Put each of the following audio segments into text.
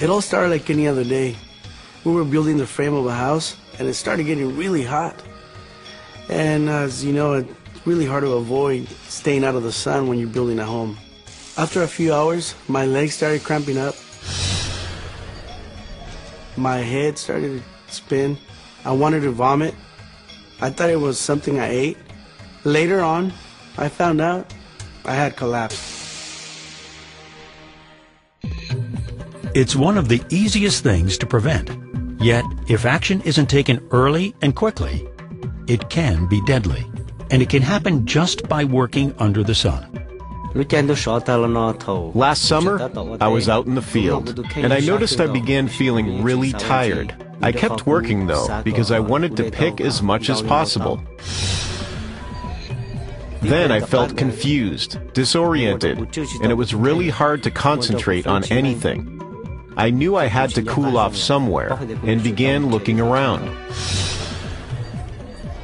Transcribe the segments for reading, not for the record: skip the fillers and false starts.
It all started like any other day. We were building the frame of a house, and it started getting really hot. And as you know, it's really hard to avoid staying out of the sun when you're building a home. After a few hours, my legs started cramping up. My head started to spin. I wanted to vomit. I thought it was something I ate. Later on, I found out I had collapsed. It's one of the easiest things to prevent. Yet, if action isn't taken early and quickly, it can be deadly. And it can happen just by working under the sun. Last summer, I was out in the field, and I noticed I began feeling really tired. I kept working though, because I wanted to pick as much as possible. Then I felt confused, disoriented, and it was really hard to concentrate on anything. I knew I had to cool off somewhere, and began looking around.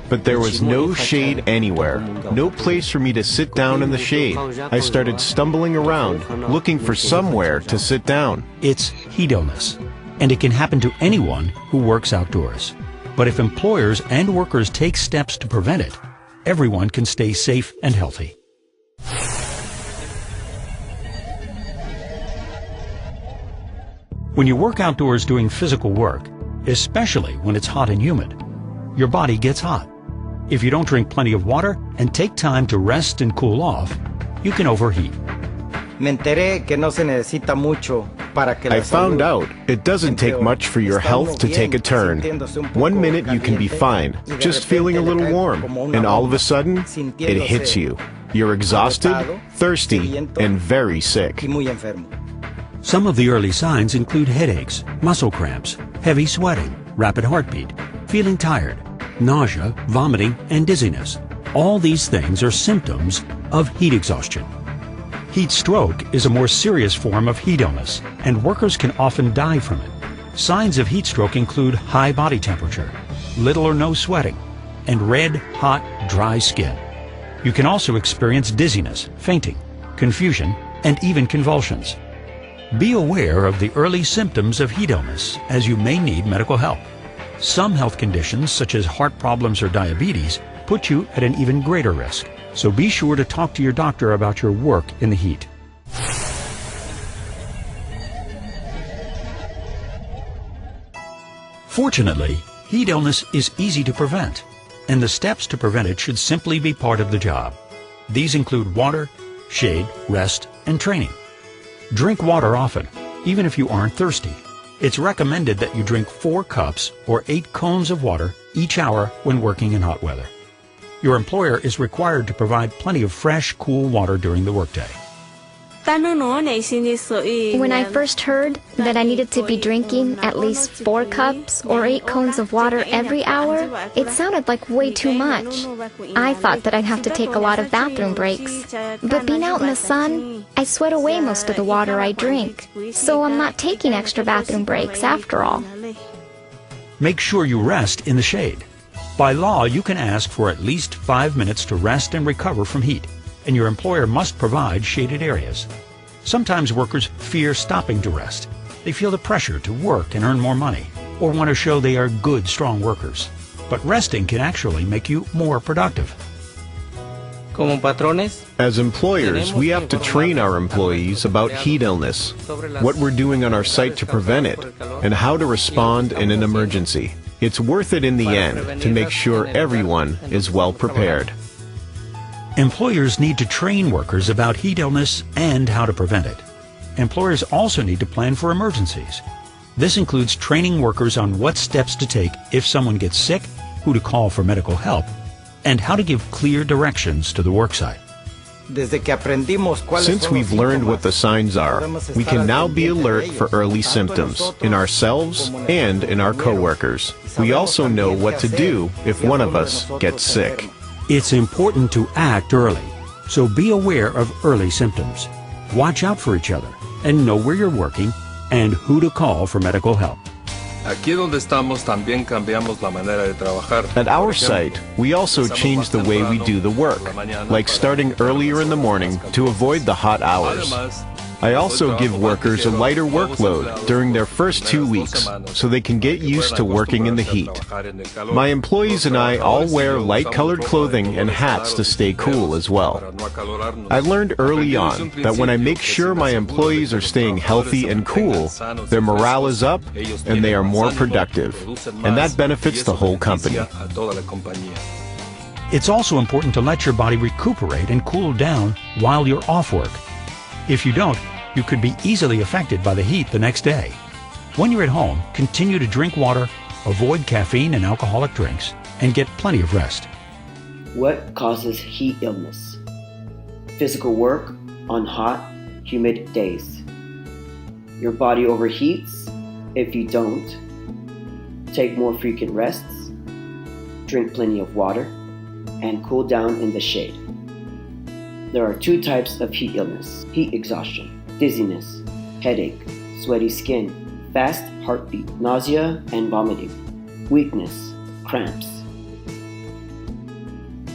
But there was no shade anywhere, no place for me to sit down in the shade. I started stumbling around, looking for somewhere to sit down. It's heat illness, and it can happen to anyone who works outdoors. But if employers and workers take steps to prevent it, everyone can stay safe and healthy. When you work outdoors doing physical work, especially when it's hot and humid, your body gets hot. If you don't drink plenty of water and take time to rest and cool off, you can overheat. I found out it doesn't take much for your health to take a turn. 1 minute you can be fine, just feeling a little warm, and all of a sudden, it hits you. You're exhausted, thirsty, and very sick. Some of the early signs include headaches, muscle cramps, heavy sweating, rapid heartbeat, feeling tired, nausea, vomiting, and dizziness. All these things are symptoms of heat exhaustion. Heat stroke is a more serious form of heat illness, and workers can often die from it. Signs of heat stroke include high body temperature, little or no sweating, and red, hot, dry skin. You can also experience dizziness, fainting, confusion, and even convulsions. Be aware of the early symptoms of heat illness, as you may need medical help. Some health conditions, such as heart problems or diabetes, put you at an even greater risk. So be sure to talk to your doctor about your work in the heat. Fortunately, heat illness is easy to prevent, and the steps to prevent it should simply be part of the job. These include water, shade, rest, and training. Drink water often, even if you aren't thirsty. It's recommended that you drink 4 cups or 8 cones of water each hour when working in hot weather. Your employer is required to provide plenty of fresh, cool water during the workday. When I first heard that I needed to be drinking at least 4 cups or 8 cones of water every hour, it sounded like way too much. I thought that I'd have to take a lot of bathroom breaks. But being out in the sun, I sweat away most of the water I drink, so I'm not taking extra bathroom breaks after all. Make sure you rest in the shade. By law, you can ask for at least 5 minutes to rest and recover from heat, and your employer must provide shaded areas. Sometimes workers fear stopping to rest. They feel the pressure to work and earn more money, or want to show they are good, strong workers. But resting can actually make you more productive. As employers, we have to train our employees about heat illness, what we're doing on our site to prevent it, and how to respond in an emergency. It's worth it in the end to make sure everyone is well prepared. Employers need to train workers about heat illness and how to prevent it. Employers also need to plan for emergencies. This includes training workers on what steps to take if someone gets sick, who to call for medical help, and how to give clear directions to the worksite. Since we've learned what the signs are, we can now be alert for early symptoms in ourselves and in our coworkers. We also know what to do if one of us gets sick. It's important to act early, so be aware of early symptoms. Watch out for each other and know where you're working and who to call for medical help. At our site, we also change the way we do the work, like starting earlier in the morning to avoid the hot hours. I also give workers a lighter workload during their first 2 weeks so they can get used to working in the heat. My employees and I all wear light-colored clothing and hats to stay cool as well. I learned early on that when I make sure my employees are staying healthy and cool, their morale is up and they are more productive, and that benefits the whole company. It's also important to let your body recuperate and cool down while you're off work. If you don't, you could be easily affected by the heat the next day. When you're at home, continue to drink water, avoid caffeine and alcoholic drinks, and get plenty of rest. What causes heat illness? Physical work on hot, humid days. Your body overheats if you don't. Take more frequent rests. Drink plenty of water, and cool down in the shade. There are 2 types of heat illness: heat exhaustion, dizziness, headache, sweaty skin, fast heartbeat, nausea and vomiting, weakness, cramps.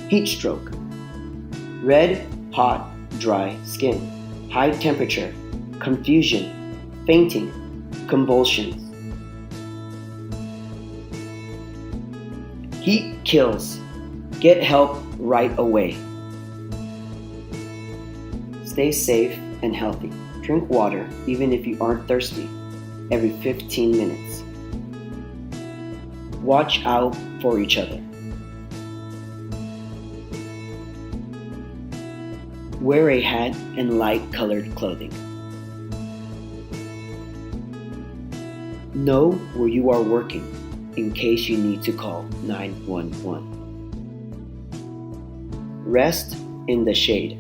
Heat stroke: red, hot, dry skin, high temperature, confusion, fainting, convulsions. Heat kills. Get help right away. Stay safe and healthy. Drink water, even if you aren't thirsty, every 15 minutes. Watch out for each other. Wear a hat and light-colored clothing. Know where you are working in case you need to call 911. Rest in the shade.